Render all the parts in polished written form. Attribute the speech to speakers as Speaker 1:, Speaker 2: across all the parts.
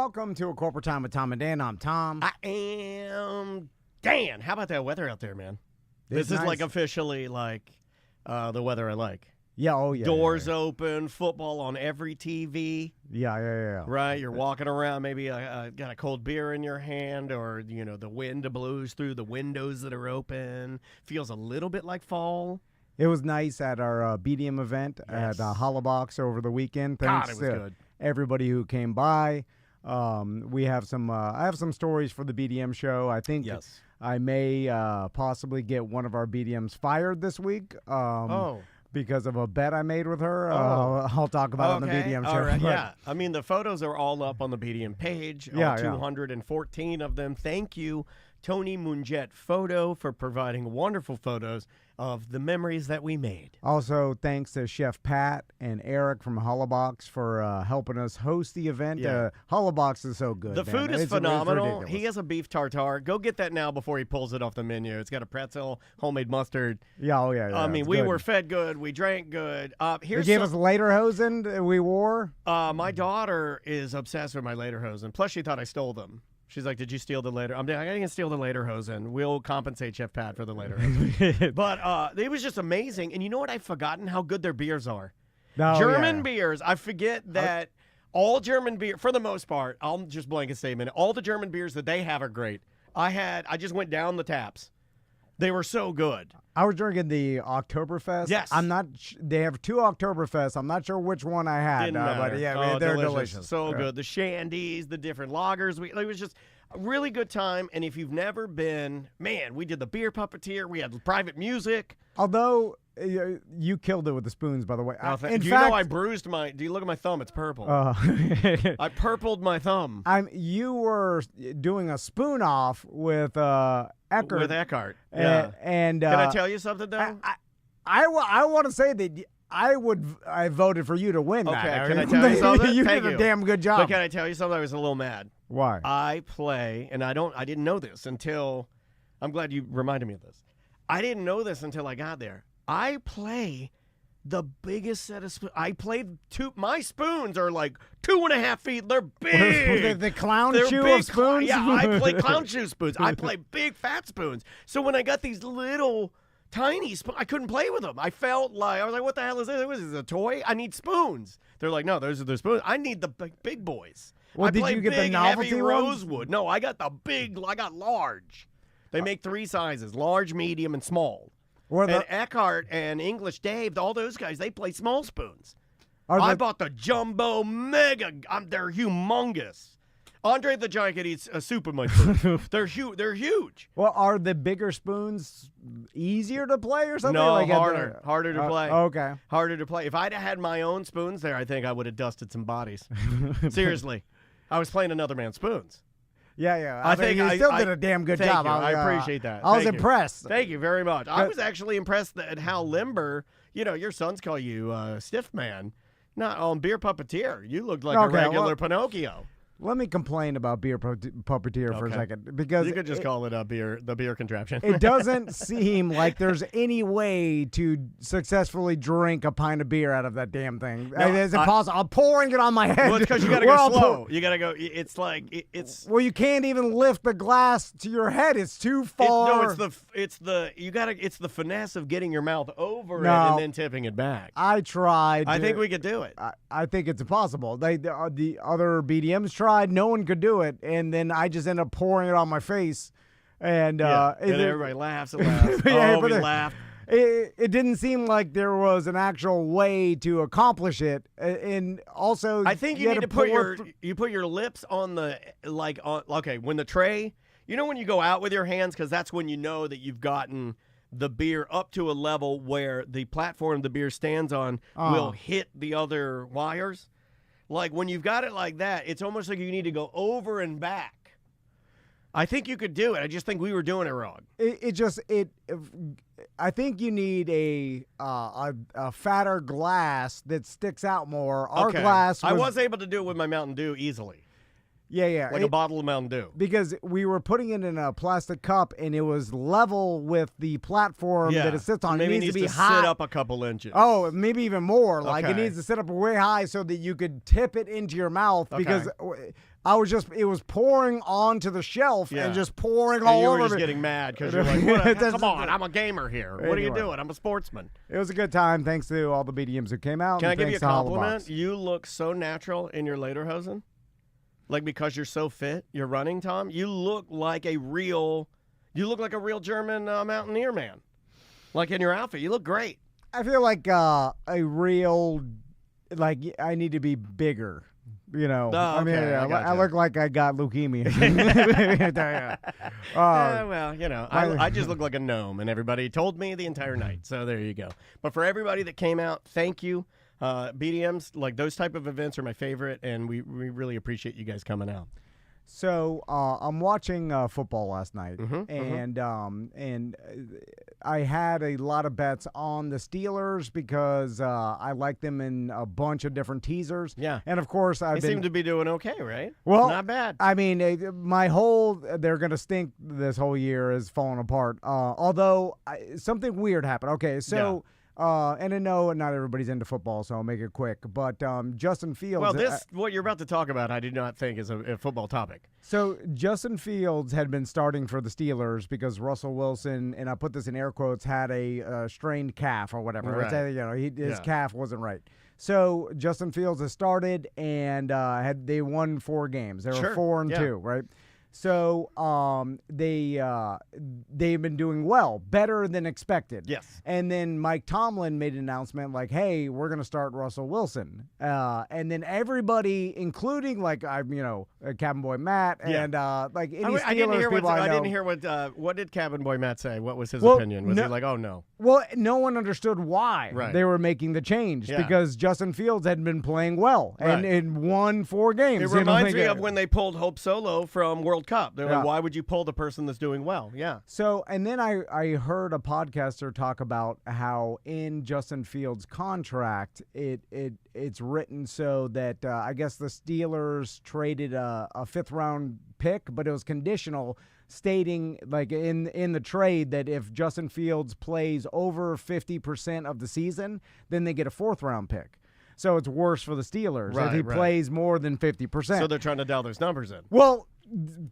Speaker 1: welcome to A Corporate Time with Tom and Dan. I'm Tom.
Speaker 2: I am Dan. How about that weather out there, man?
Speaker 1: It's
Speaker 2: This is
Speaker 1: nice.
Speaker 2: like officially like the weather I like.
Speaker 1: Yeah, oh yeah.
Speaker 2: Doors open, football on every TV.
Speaker 1: Yeah.
Speaker 2: Right, you're walking around, maybe got a cold beer in your hand, or the wind blows through the windows that are open. Feels a little bit like fall.
Speaker 1: It was nice at our BDM event at Hollabox over the weekend. Thanks
Speaker 2: God, it was
Speaker 1: to
Speaker 2: good.
Speaker 1: everybody who came by. We have some. I have some stories for the BDM show. I think
Speaker 2: Yes.
Speaker 1: I may possibly get one of our BDMs fired this week. Because of a bet I made with her. I'll talk about it on the BDM show.
Speaker 2: All right, yeah. I mean, the photos are all up on the BDM page.
Speaker 1: Yeah,
Speaker 2: all 214 of them. Thank you, Tony Munjet Photo, for providing wonderful photos of the memories that we made.
Speaker 1: Also, thanks to Chef Pat and Eric from Hollabox for helping us host the event.
Speaker 2: Yeah.
Speaker 1: Hollabox is so good.
Speaker 2: The
Speaker 1: man.
Speaker 2: food is
Speaker 1: It's
Speaker 2: phenomenal.
Speaker 1: ridiculous.
Speaker 2: He has a beef tartare. Go get that now before he pulls it off the menu. It's got a pretzel, homemade mustard.
Speaker 1: Yeah.
Speaker 2: I mean,
Speaker 1: it's
Speaker 2: we
Speaker 1: good.
Speaker 2: were fed good. We drank good.
Speaker 1: They
Speaker 2: Here's
Speaker 1: gave us lederhosen that we wore.
Speaker 2: my daughter is obsessed with my lederhosen. Plus, she thought I stole them. She's like, "Did you steal the leder?" I didn't steal the lederhosen. We'll compensate Chef Pat for the lederhosen. But it was just amazing. And you know what? I've forgotten how good their beers are. German beers. I forget that all German beer, for the most part, I'll just blanket statement. All the German beers that they have are great. I just went down the taps. They were so good.
Speaker 1: I was drinking the Oktoberfest.
Speaker 2: Yes.
Speaker 1: I'm not. They have two Oktoberfests. I'm not sure which one I had.
Speaker 2: Didn't matter.
Speaker 1: But yeah,
Speaker 2: Oh,
Speaker 1: they're delicious.
Speaker 2: So
Speaker 1: Yeah.
Speaker 2: good. The shandies, the different lagers. It was just a really good time. And if you've never been, man, we did the beer puppeteer. We had private music.
Speaker 1: Although you killed it with the spoons, by the way. In
Speaker 2: Do you
Speaker 1: fact,
Speaker 2: know I bruised my? Do you look at my thumb? It's purple. I purpled my thumb.
Speaker 1: You were doing a spoon off with Eckert.
Speaker 2: With Eckhart. Yeah.
Speaker 1: And
Speaker 2: Can I tell you something though?
Speaker 1: I want to say that I voted for you to win that.
Speaker 2: Okay, can I tell you something?
Speaker 1: You
Speaker 2: Thank
Speaker 1: did a
Speaker 2: you.
Speaker 1: damn good job.
Speaker 2: But can I tell you something? I was a little mad.
Speaker 1: Why?
Speaker 2: I play, and I didn't know this until, I'm glad you reminded me of this. I didn't know this until I got there. I play the biggest set of spoons. I played my spoons are like 2.5 feet. They're big.
Speaker 1: the clown
Speaker 2: They're
Speaker 1: shoe
Speaker 2: big
Speaker 1: of spoons?
Speaker 2: Yeah, I play clown shoe spoons. I play big fat spoons. So when I got these little tiny spoons, I couldn't play with them. I was like, what the hell is this? What is this, a toy? I need spoons. They're like, no, those are the spoons. I need the big boys.
Speaker 1: Well,
Speaker 2: I
Speaker 1: did
Speaker 2: play
Speaker 1: you get the
Speaker 2: big,
Speaker 1: novelty
Speaker 2: heavy
Speaker 1: ones?
Speaker 2: rosewood. No, I got I got large. They make 3 sizes, large, medium, and small. And Eckhart and English Dave, all those guys, they play small spoons. I bought the jumbo mega. They're humongous. Andre the Giant could eat a soup with my spoon. They're huge.
Speaker 1: Well, are the bigger spoons easier to play or something?
Speaker 2: No,
Speaker 1: like
Speaker 2: harder to play.
Speaker 1: Okay.
Speaker 2: Harder to play. If I'd had my own spoons there, I think I would have dusted some bodies. Seriously. I was playing another man's spoons.
Speaker 1: Yeah.
Speaker 2: I think
Speaker 1: you still did a damn good
Speaker 2: thank
Speaker 1: job.
Speaker 2: you. I appreciate that.
Speaker 1: I was
Speaker 2: Thank you.
Speaker 1: impressed.
Speaker 2: Thank you very much. I was actually impressed at how limber, your sons call you stiff man. Not on beer puppeteer. You looked like a regular Pinocchio.
Speaker 1: Let me complain about beer puppeteer for a second, because
Speaker 2: you could just call it the beer contraption.
Speaker 1: It doesn't seem like there's any way to successfully drink a pint of beer out of that damn thing. Is it possible? I'm pouring it on my head.
Speaker 2: Well, it's because you got to go slow. You got to go. It's like it's.
Speaker 1: Well, you can't even lift the glass to your head. It's too far.
Speaker 2: It's the finesse of getting your mouth over it and then tipping it back.
Speaker 1: I tried.
Speaker 2: I think we could do it.
Speaker 1: I think it's impossible. The other BDMs tried. No one could do it, and then I just end up pouring it on my face, and
Speaker 2: everybody laughs and laughs. We laughed.
Speaker 1: It didn't seem like there was an actual way to accomplish it, and also
Speaker 2: I think you need to put your lips on the when the tray. When you go out with your hands, because that's when you know that you've gotten the beer up to a level where the platform the beer stands on will hit the other wires. Like, when you've got it like that, it's almost like you need to go over and back. I think you could do it. I just think we were doing it wrong.
Speaker 1: I think you need a fatter glass that sticks out more. Our glass
Speaker 2: I was able to do it with my Mountain Dew easily.
Speaker 1: Yeah.
Speaker 2: Like a bottle of Mountain Dew.
Speaker 1: Because we were putting it in a plastic cup, and it was level with the platform that it sits on.
Speaker 2: Maybe
Speaker 1: it needs to be
Speaker 2: sit
Speaker 1: high.
Speaker 2: up a couple inches.
Speaker 1: Oh, maybe even more. Like it
Speaker 2: Okay.
Speaker 1: needs to sit up way high so that you could tip it into your mouth. Because it was pouring onto the shelf and just pouring all over.
Speaker 2: You were just
Speaker 1: me.
Speaker 2: getting mad because you're like, come on, I'm a gamer here. What are you doing? I'm a sportsman.
Speaker 1: It was a good time. Thanks to all the BDMs who came out.
Speaker 2: Can I
Speaker 1: and
Speaker 2: give you a
Speaker 1: thanks to
Speaker 2: compliment?
Speaker 1: Holobos.
Speaker 2: You look so natural in your lederhosen. Like, because you're so fit, you're running, Tom. You look like a real German mountaineer man. Like in your outfit, you look great.
Speaker 1: I feel like a real, like I need to be bigger. You know,
Speaker 2: I
Speaker 1: look like I got leukemia.
Speaker 2: Well, you know, I just look like a gnome, and everybody told me the entire night. So there you go. But for everybody that came out, thank you. BDMs, like those type of events are my favorite, and we really appreciate you guys coming out.
Speaker 1: So I'm watching football last night, and I had a lot of bets on the Steelers because I like them in a bunch of different teasers.
Speaker 2: Yeah,
Speaker 1: and of course
Speaker 2: they seem to be doing okay, right?
Speaker 1: Well,
Speaker 2: not bad.
Speaker 1: I mean, my whole they're gonna stink this whole year is falling apart. Although something weird happened. Okay, so. Yeah. And I know not everybody's into football, so I'll make it quick. But Justin Fields.
Speaker 2: Well, what you're about to talk about, I do not think is a football topic.
Speaker 1: So Justin Fields had been starting for the Steelers because Russell Wilson, and I put this in air quotes, had a strained calf or whatever.
Speaker 2: Right.
Speaker 1: His calf wasn't right. So Justin Fields has started, and they won 4 games. They were 4-2, right? So they've been doing well, better than expected.
Speaker 2: Yes.
Speaker 1: And then Mike Tomlin made an announcement like, "Hey, we're going to start Russell Wilson." And then everybody, including Cabin Boy Matt and like any Steelers people I know.
Speaker 2: I didn't hear what did Cabin Boy Matt say? What was his opinion? Was he like, "Oh no"?
Speaker 1: Well, no one understood why they were making the change because Justin Fields had been playing well and won 4 games.
Speaker 2: It reminds me of when they pulled Hope Solo from World Cup. They're like, why would you pull the person that's doing well? Yeah.
Speaker 1: So, and then I heard a podcaster talk about how in Justin Fields' contract, it's written so that I guess the Steelers traded a 5th round pick, but it was conditional, stating like in the trade that if Justin Fields plays over 50% of the season, then they get a 4th round pick. So it's worse for the Steelers if he plays more than 50%.
Speaker 2: So they're trying to dial those numbers in.
Speaker 1: Well,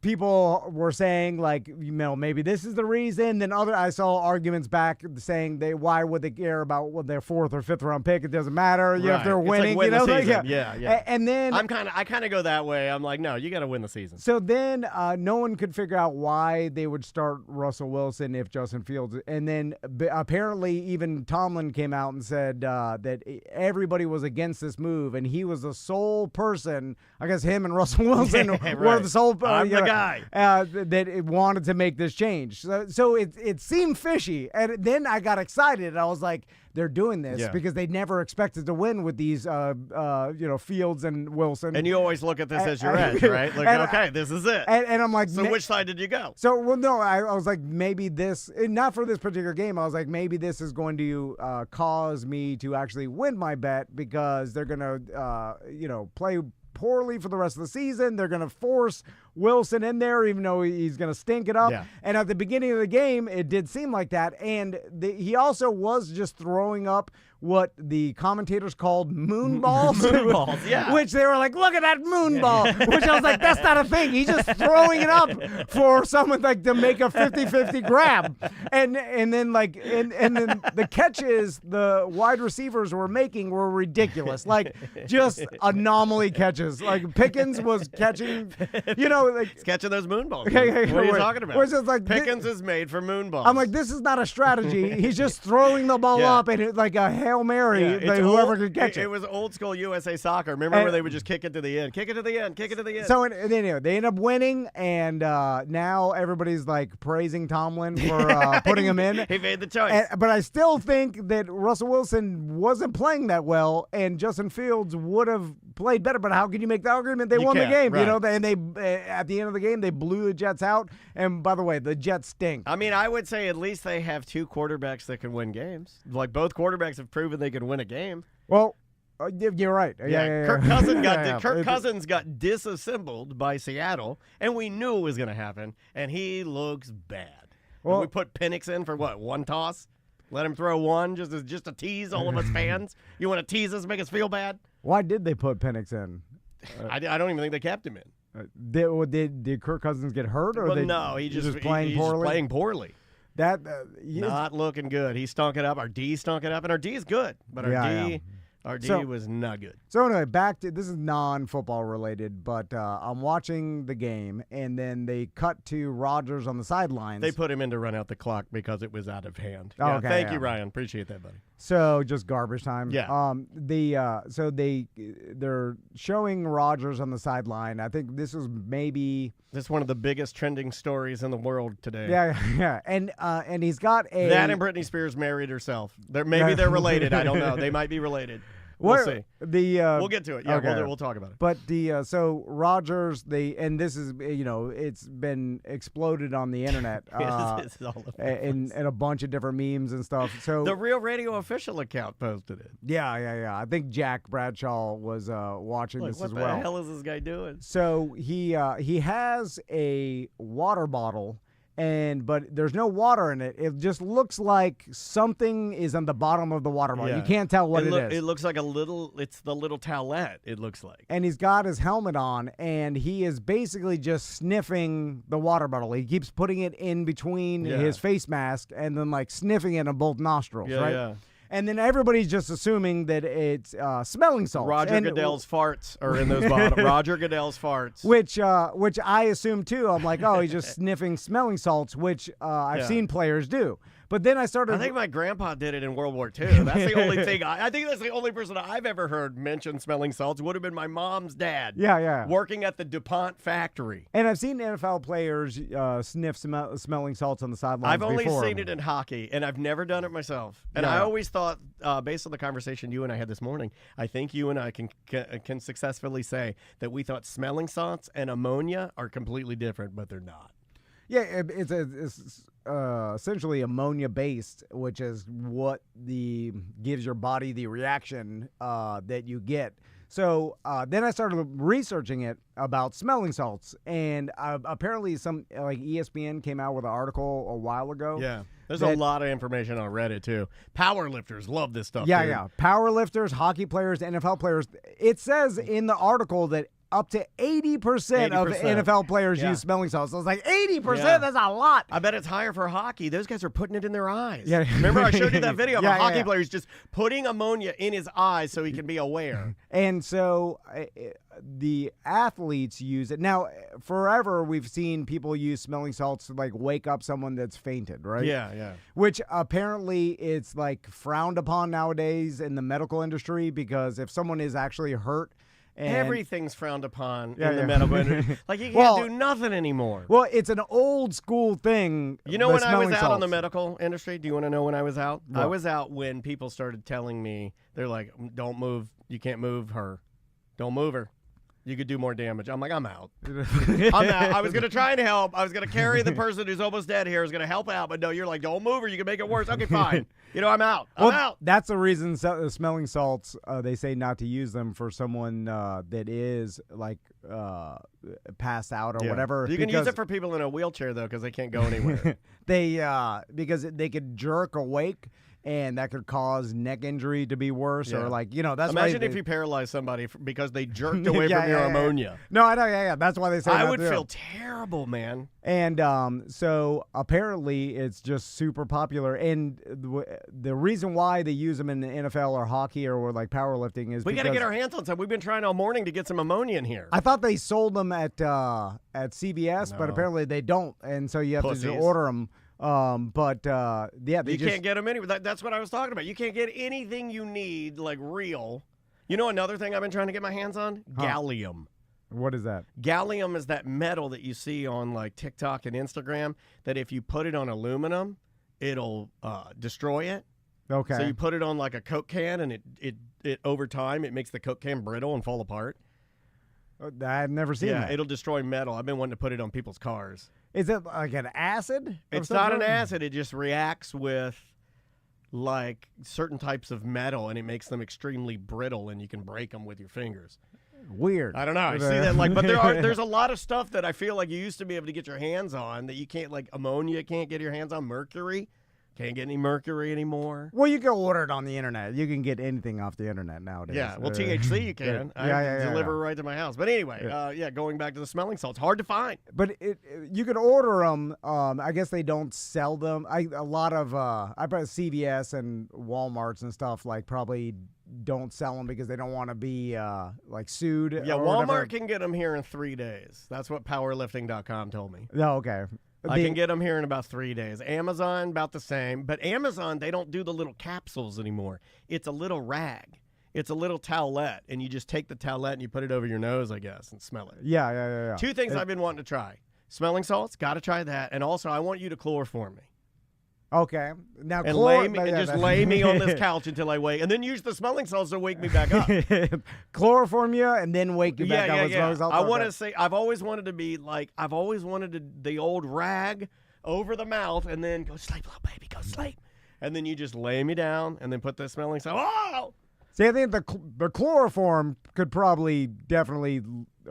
Speaker 1: people were saying like, maybe this is the reason. Then I saw arguments back saying why would they care about what their 4th or 5th round pick? It doesn't matter. If they're winning,
Speaker 2: like win the season.
Speaker 1: Yeah. And then
Speaker 2: I kind of go that way. I'm like, no, you got to win the season.
Speaker 1: So then no one could figure out why they would start Russell Wilson if Justin Fields. And then apparently even Tomlin came out and said that everybody was against this move, and he was the sole person. I guess him and Russell Wilson were the sole.
Speaker 2: I'm the guy
Speaker 1: that it wanted to make this change. So it seemed fishy, and then I got excited. I was like, they're doing this because they never expected to win with these, Fields and Wilson.
Speaker 2: And you always look at this as your edge, right? Like, okay, this is it.
Speaker 1: And I'm like,
Speaker 2: so which side did you go?
Speaker 1: So, well, no, I was like, maybe this, not for this particular game. I was like, maybe this is going to cause me to actually win my bet because they're going to, play poorly for the rest of the season. They're going to force Wilson in there, even though he's going to stink it up. Yeah. And at the beginning of the game, it did seem like that. And he also was just throwing up what the commentators called moon balls.
Speaker 2: Moon balls, yeah.
Speaker 1: Which they were like, look at that moon ball. Which I was like, that's not a thing. He's just throwing it up for someone like to make a 50-50 grab. And then then the catches the wide receivers were making were ridiculous. Like just anomaly catches. Like Pickens was catching,
Speaker 2: he's catching those moon balls. What are you talking about?
Speaker 1: Just like,
Speaker 2: Pickens is made for moon balls.
Speaker 1: I'm like, this is not a strategy. He's just throwing the ball up and it's like a Hail Mary, whoever could catch it.
Speaker 2: It was old school USA soccer. Remember where they would just kick it to the end, kick it to the end, kick it to the end.
Speaker 1: So they end up winning, and now everybody's like praising Tomlin for putting him in.
Speaker 2: He made the choice.
Speaker 1: But I still think that Russell Wilson wasn't playing that well, and Justin Fields would have played better. But how can you make the argument? They won the game,
Speaker 2: right.
Speaker 1: And they at the end of the game they blew the Jets out. And by the way, the Jets stink.
Speaker 2: I mean, I would say at least they have 2 quarterbacks that can win games. Like both quarterbacks have proven they can win a game.
Speaker 1: Well, You're right. Yeah.
Speaker 2: Kirk Cousins got disassembled by Seattle, and we knew it was going to happen, and he looks bad. Well, we put Penix in for what, one toss? Let him throw one just to tease all of us fans? You want to tease us, make us feel bad?
Speaker 1: Why did they put Penix in?
Speaker 2: I don't even think they kept him in.
Speaker 1: Did Kirk Cousins get hurt? Or
Speaker 2: no, he's just playing poorly.
Speaker 1: That
Speaker 2: not looking good. He stunk it up. Our D stunk it up, and our D is good, but our D was not good.
Speaker 1: So anyway, back to this is non-football related, but I'm watching the game, and then they cut to Rodgers on the sidelines.
Speaker 2: They put him in to run out the clock because it was out of hand.
Speaker 1: Oh, okay,
Speaker 2: thank you, Ryan. Appreciate that, buddy.
Speaker 1: So just garbage time.
Speaker 2: Yeah.
Speaker 1: So they're showing Rodgers on the sideline. I think this is
Speaker 2: one of the biggest trending stories in the world today.
Speaker 1: Yeah. And he's got
Speaker 2: that, and Britney Spears married herself. Maybe they're related. I don't know. They might be related. We'll see. We'll get to it. Yeah, okay. We'll talk about it.
Speaker 1: But so Rodgers, and this is it's been exploded on the internet
Speaker 2: it's all
Speaker 1: in a bunch of different memes and stuff. So
Speaker 2: the Real Radio official account posted it.
Speaker 1: Yeah. I think Jack Bradshaw was watching this as well.
Speaker 2: What the hell is this guy doing?
Speaker 1: So he has a water bottle. But there's no water in it. It just looks like something is on the bottom of the water bottle. Yeah. You can't tell what it is.
Speaker 2: It looks like it's the little towelette, it looks like.
Speaker 1: And he's got his helmet on, and he is basically just sniffing the water bottle. He keeps putting it in between his face mask and then like sniffing it in both nostrils, right? Yeah. And then everybody's just assuming that it's smelling salts.
Speaker 2: Roger Goodell's farts are in those bottles. Roger Goodell's farts.
Speaker 1: Which I assume too. I'm like, oh, he's just sniffing smelling salts, which I've seen players do. But then I
Speaker 2: think my grandpa did it in World War II. That's the only thing. I think that's the only person I've ever heard mention smelling salts would have been my mom's dad.
Speaker 1: Yeah.
Speaker 2: Working at the DuPont factory.
Speaker 1: And I've seen NFL players sniff smelling salts on the sidelines.
Speaker 2: I've only seen it in hockey, and I've never done it myself. And I always thought, based on the conversation you and I had this morning, I think you and I can successfully say that we thought smelling salts and ammonia are completely different, but they're not.
Speaker 1: Yeah, it's essentially ammonia based, which is what gives your body the reaction that you get. So then I started researching it about smelling salts, and apparently some like ESPN came out with an article a while ago.
Speaker 2: Yeah, there's a lot of information on Reddit too. Power lifters love this stuff.
Speaker 1: Yeah. Power lifters, hockey players, NFL players. It says in the article that up to 80% of NFL players use smelling salts. So I was like, 80%? Yeah. That's a lot.
Speaker 2: I bet it's higher for hockey. Those guys are putting it in their eyes. Yeah. Remember I showed you that video of a hockey player who's just putting ammonia in his eyes so he can be aware.
Speaker 1: And so the athletes use it. Now, forever we've seen people use smelling salts to like wake up someone that's fainted, right?
Speaker 2: Yeah.
Speaker 1: Which apparently it's like frowned upon nowadays in the medical industry because if someone is actually hurt,
Speaker 2: everything's frowned upon in the medical industry. Like, you can't do nothing anymore.
Speaker 1: Well, it's an old school thing.
Speaker 2: You know when I was out on the medical industry? Do you want to know when I was out?
Speaker 1: What?
Speaker 2: I was out when people started telling me, they're like, don't move. You can't move her. Don't move her. You could do more damage. I'm like, I'm out. I'm out. I was going to try and help. I was going to carry the person who's almost dead here. I was going to help out. But no, you're like, don't move her. You can make it worse. Okay, fine. I'm out. I'm out.
Speaker 1: That's the reason smelling salts, they say not to use them for someone that is like passed out or whatever.
Speaker 2: You can use it for people in a wheelchair, though, because they can't go anywhere.
Speaker 1: Because they could jerk awake. And that could cause neck injury to be worse, or like, that's
Speaker 2: imagine if you paralyze somebody because they jerked away from your ammonia.
Speaker 1: No, I know, yeah. That's why they say
Speaker 2: I would feel terrible, man.
Speaker 1: And so apparently it's just super popular. And the reason why they use them in the NFL or hockey or like powerlifting is
Speaker 2: we got to get our hands on some. We've been trying all morning to get some ammonia in here.
Speaker 1: I thought they sold them at CVS, but apparently they don't, and so you have to just order them. You
Speaker 2: can't get them anywhere. That's what I was talking about. You can't get anything you need like real. You know another thing I've been trying to get my hands on? Gallium.
Speaker 1: What is that?
Speaker 2: Gallium is that metal that you see on like TikTok and Instagram that if you put it on aluminum, it'll destroy it.
Speaker 1: Okay.
Speaker 2: So you put it on like a Coke can, and it over time it makes the Coke can brittle and fall apart.
Speaker 1: I've never seen that.
Speaker 2: Yeah, it'll destroy metal. I've been wanting to put it on people's cars.
Speaker 1: Is it like an acid?
Speaker 2: It's not an acid. It just reacts with like certain types of metal, and it makes them extremely brittle, and you can break them with your fingers.
Speaker 1: Weird.
Speaker 2: I don't know. I see that, like, but there's a lot of stuff that I feel like you used to be able to get your hands on that you can't, like ammonia. Can't get your hands on. Mercury. Can't get any mercury anymore.
Speaker 1: Well, you can order it on the internet. You can get anything off the internet nowadays.
Speaker 2: Yeah, well, THC you can. I deliver right to my house. But anyway, going back to the smelling salts, hard to find.
Speaker 1: But you can order them. I guess they don't sell them. A lot of I bet CVS and Walmarts and stuff like probably don't sell them because they don't want to be like sued.
Speaker 2: Yeah,
Speaker 1: or
Speaker 2: Walmart
Speaker 1: whatever.
Speaker 2: can get them here in 3 days. That's what powerlifting.com told me.
Speaker 1: No, okay.
Speaker 2: I can get them here in about 3 days. Amazon, about the same. But Amazon, they don't do the little capsules anymore. It's a little rag. It's a little towelette, and you just take the towelette and you put it over your nose, I guess, and smell it.
Speaker 1: Yeah.
Speaker 2: 2 things I've been wanting to try. Smelling salts, got to try that. And also, I want you to chloroform me.
Speaker 1: Okay. Now,
Speaker 2: And lay me on this couch until I wake. And then use the smelling salts to wake me back up.
Speaker 1: Chloroform you and then wake you back up with smelling salts.
Speaker 2: I want to say, I've always wanted to be like, I've always wanted the old rag over the mouth and then go sleep, little baby, go sleep. And then you just lay me down and then put the smelling salt. Oh!
Speaker 1: See, I think the chloroform could probably definitely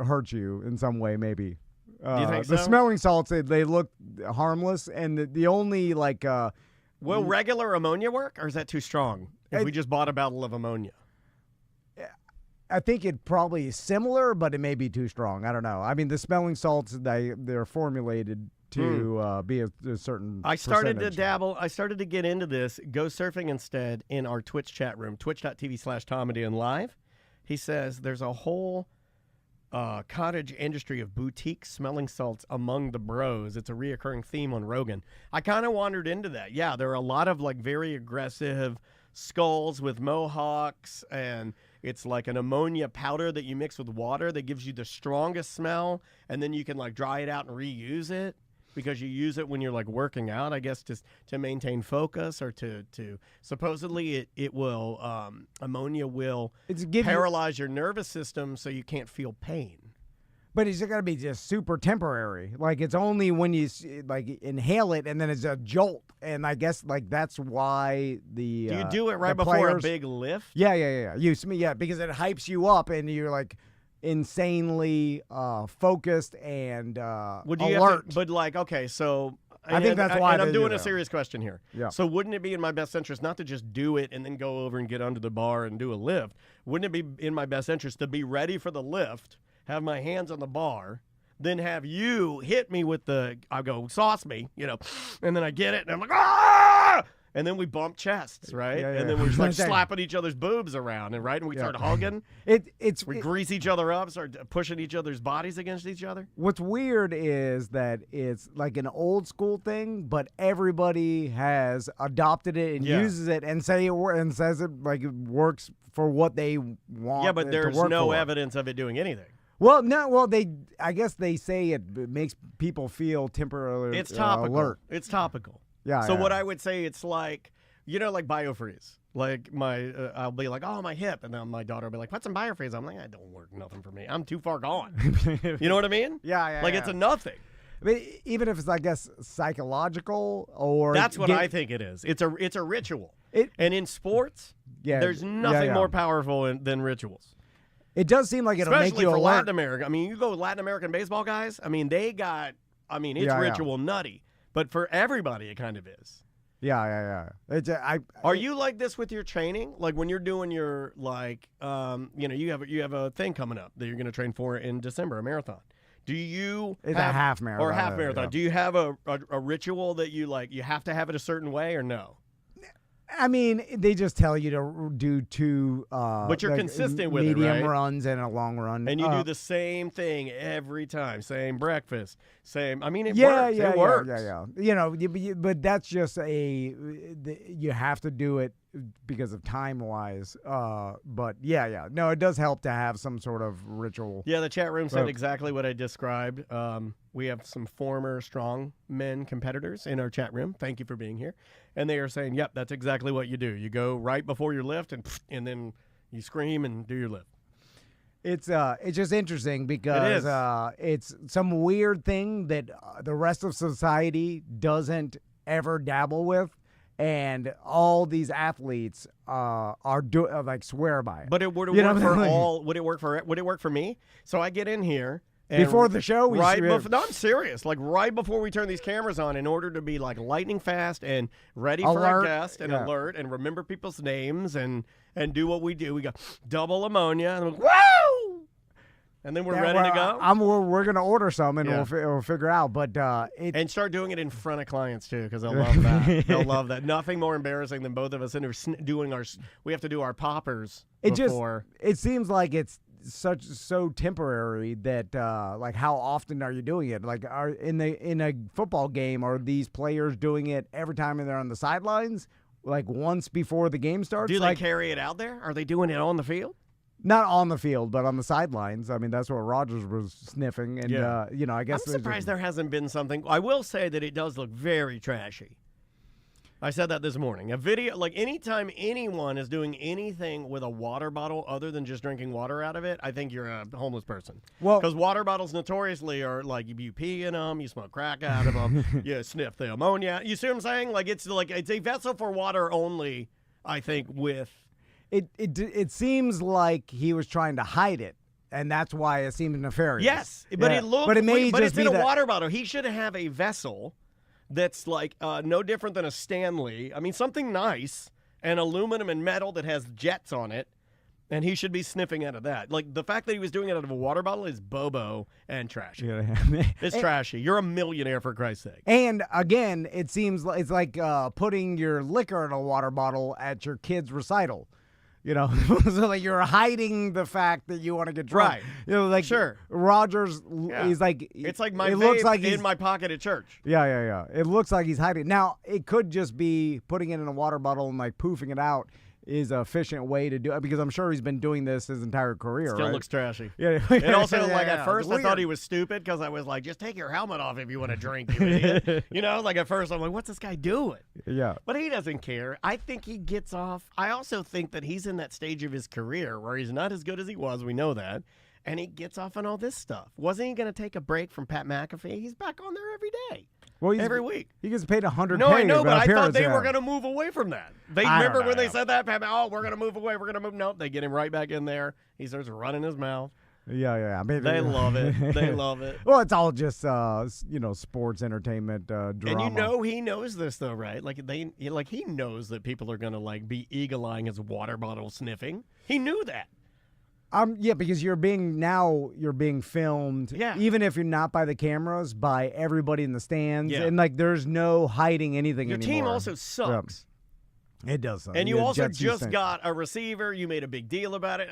Speaker 1: hurt you in some way, maybe.
Speaker 2: Do you think so?
Speaker 1: The smelling salts, they look harmless, and the only like.
Speaker 2: Will regular ammonia work, or is that too strong? If we just bought a bottle of ammonia,
Speaker 1: I think it probably is similar, but it may be too strong. I don't know. I mean, the smelling salts they're formulated to be a certain.
Speaker 2: I started
Speaker 1: percentage.
Speaker 2: to dabble. I started to get into this. Go surfing instead in our Twitch chat room, twitch.tv/TomAndDianLive. He says there's a whole cottage industry of boutique smelling salts among the bros. It's a reoccurring theme on Rogan. I kind of wandered into that. Yeah, there are a lot of like very aggressive skulls with mohawks, and it's like an ammonia powder that you mix with water that gives you the strongest smell, and then you can like dry it out and reuse it because you use it when you're like working out, I guess, to maintain focus or to supposedly it will ammonia will paralyze your nervous system so you can't feel pain.
Speaker 1: But it's got to be just super temporary. Like it's only when you like inhale it and then it's a jolt. And I guess like that's why the
Speaker 2: do you do it right before a big lift?
Speaker 1: Yeah. Because it hypes you up and you're like insanely focused and alert.
Speaker 2: But like, okay, so
Speaker 1: I think that's why.
Speaker 2: And I'm doing a serious question here.
Speaker 1: Yeah.
Speaker 2: So wouldn't it be in my best interest not to just do it and then go over and get under the bar and do a lift? Wouldn't it be in my best interest to be ready for the lift, have my hands on the bar, then have you hit me with I go, sauce me, and then I get it and I'm like, ah! And then we bump chests, right?
Speaker 1: Yeah.
Speaker 2: And then we're just like slapping each other's boobs around, and we start hugging. We grease each other up, start pushing each other's bodies against each other.
Speaker 1: What's weird is that it's like an old school thing, but everybody has adopted it and uses it and says it like it works for what they want.
Speaker 2: Yeah, but there's no evidence of it doing anything.
Speaker 1: Well, no. Well, I guess they say it makes people feel temporarily
Speaker 2: It's topical.
Speaker 1: alert.
Speaker 2: It's topical.
Speaker 1: Yeah.
Speaker 2: So what I would say, it's like, like BioFreeze. Like I'll be like, oh, my hip, and then my daughter will be like, put some BioFreeze. I'm like, that don't work nothing for me. I'm too far gone. You know what I mean?
Speaker 1: Yeah.
Speaker 2: Like it's a nothing.
Speaker 1: I mean, even if it's, I guess, psychological or
Speaker 2: that's what I think it is. It's a ritual. And in sports, there's nothing more powerful than rituals.
Speaker 1: It does seem like it'll
Speaker 2: Especially
Speaker 1: make you
Speaker 2: for
Speaker 1: alert.
Speaker 2: Latin America. I mean, you go Latin American baseball guys. I mean, it's ritual nutty. But for everybody, it kind of is.
Speaker 1: Yeah.
Speaker 2: Are you like this with your training? Like when you're doing your you have a thing coming up that you're going to train for in December, a marathon. Do you
Speaker 1: It's a half marathon.
Speaker 2: or a half marathon?
Speaker 1: Yeah.
Speaker 2: Do you have a ritual that you like? You have to have it a certain way or no?
Speaker 1: I mean, they just tell you to do two.
Speaker 2: But you're consistent with it,
Speaker 1: medium
Speaker 2: right?
Speaker 1: runs and a long run,
Speaker 2: And you do the same thing every time, same breakfast, same. I mean, it
Speaker 1: works.
Speaker 2: works.
Speaker 1: Yeah. But that's just you have to do it because of time wise. But no, it does help to have some sort of ritual.
Speaker 2: Yeah, the chat room said exactly what I described. We have some former strong men competitors in our chat room. Thank you for being here. And they are saying, yep, that's exactly what you do. You go right before your lift and then you scream and do your lift.
Speaker 1: It's just interesting because it's some weird thing that the rest of society doesn't ever dabble with. and all these athletes are like swear by it.
Speaker 2: But it would
Speaker 1: You know
Speaker 2: work
Speaker 1: what I
Speaker 2: for
Speaker 1: mean?
Speaker 2: all. Would it work for me? So I get in here. And
Speaker 1: Before the show, we
Speaker 2: right
Speaker 1: should-
Speaker 2: before, no, I'm serious. Like right before we turn these cameras on, in order to be like lightning fast and ready for
Speaker 1: Alert.
Speaker 2: our guest and
Speaker 1: Yeah.
Speaker 2: alert and remember people's names and do what we do. We go double ammonia and woo, and then we're ready to go.
Speaker 1: We're gonna order some and
Speaker 2: Yeah.
Speaker 1: we'll figure out. But
Speaker 2: And start doing it in front of clients too, because they'll love that. They'll love that. Nothing more embarrassing than both of us doing our. We have to do our poppers before.
Speaker 1: It seems like it's so temporary that like how often are you doing it? Like in a football game, are these players doing it every time they're on the sidelines, like once before the game starts?
Speaker 2: Do they
Speaker 1: like,
Speaker 2: carry it out there? Are they doing it on the field?
Speaker 1: not on the field, but on the sidelines. I mean, that's what Rodgers was sniffing, and
Speaker 2: Yeah.
Speaker 1: I guess
Speaker 2: I'm surprised there hasn't been something. I will say that it does look very trashy. I said that this morning. A video, like anytime anyone is doing anything with a water bottle other than just drinking water out of it, I think you're a homeless person.
Speaker 1: Well-
Speaker 2: because water bottles notoriously are like you pee in them, you smoke crack out of them, you sniff the ammonia. You see what I'm saying? Like it's a vessel for water only. I think with
Speaker 1: It seems like he was trying to hide it, and that's why it seemed nefarious.
Speaker 2: yes, but
Speaker 1: Yeah.
Speaker 2: it looked.
Speaker 1: But it may
Speaker 2: but
Speaker 1: just
Speaker 2: it's
Speaker 1: be
Speaker 2: in a
Speaker 1: that.
Speaker 2: water bottle. He should have a vessel that's like no different than a Stanley. I mean, something nice and aluminum and metal that has jets on it, and he should be sniffing out of that. Like the fact that he was doing it out of a water bottle is bobo and trashy. It's trashy. You're a millionaire for Christ's sake.
Speaker 1: And again, it seems like it's like putting your liquor in a water bottle at your kid's recital. So like you're hiding the fact that you want to get drunk.
Speaker 2: Right.
Speaker 1: Like
Speaker 2: Sure.
Speaker 1: Rogers,
Speaker 2: Yeah.
Speaker 1: he's like,
Speaker 2: It's like my
Speaker 1: it
Speaker 2: vape
Speaker 1: looks like he's
Speaker 2: in my pocket at church.
Speaker 1: Yeah. It looks like he's hiding. Now, it could just be putting it in a water bottle and like poofing it out is an efficient way to do it, because I'm sure he's been doing this his entire career.
Speaker 2: Still
Speaker 1: right?
Speaker 2: looks trashy.
Speaker 1: Yeah.
Speaker 2: And also, like,
Speaker 1: Yeah,
Speaker 2: at first,
Speaker 1: it's
Speaker 2: I thought
Speaker 1: weird.
Speaker 2: he was stupid because I was like, just take your helmet off if you want to drink, you idiot. Like, at first, I'm like, what's this guy doing?
Speaker 1: Yeah.
Speaker 2: But he doesn't care. I think he gets off. I also think that he's in that stage of his career where he's not as good as he was. We know that. And he gets off on all this stuff. Wasn't he going to take a break from Pat McAfee? He's back on there every day.
Speaker 1: Well,
Speaker 2: every week.
Speaker 1: He gets paid $100K.
Speaker 2: No, I know, but I thought
Speaker 1: appearance,
Speaker 2: they
Speaker 1: yeah.
Speaker 2: were going to move away from that. They
Speaker 1: I don't
Speaker 2: remember when
Speaker 1: know.
Speaker 2: they said that, Pat, we're going to move away. We're going to move. Nope, they get him right back in there. He starts running his mouth.
Speaker 1: Yeah. I mean,
Speaker 2: They love it. They love it.
Speaker 1: Well, it's all just sports entertainment drama.
Speaker 2: And he knows this though, right? Like he knows that people are gonna like be eagle-eyeing his water bottle sniffing. He knew that.
Speaker 1: Yeah, because you're being filmed.
Speaker 2: Yeah.
Speaker 1: Even if you're not by the cameras, by everybody in the stands,
Speaker 2: Yeah.
Speaker 1: and like there's no hiding anything
Speaker 2: Your
Speaker 1: anymore.
Speaker 2: team also sucks.
Speaker 1: It does suck.
Speaker 2: And you
Speaker 1: The
Speaker 2: also
Speaker 1: Jets do
Speaker 2: just
Speaker 1: stink.
Speaker 2: got a receiver. You made a big deal about it.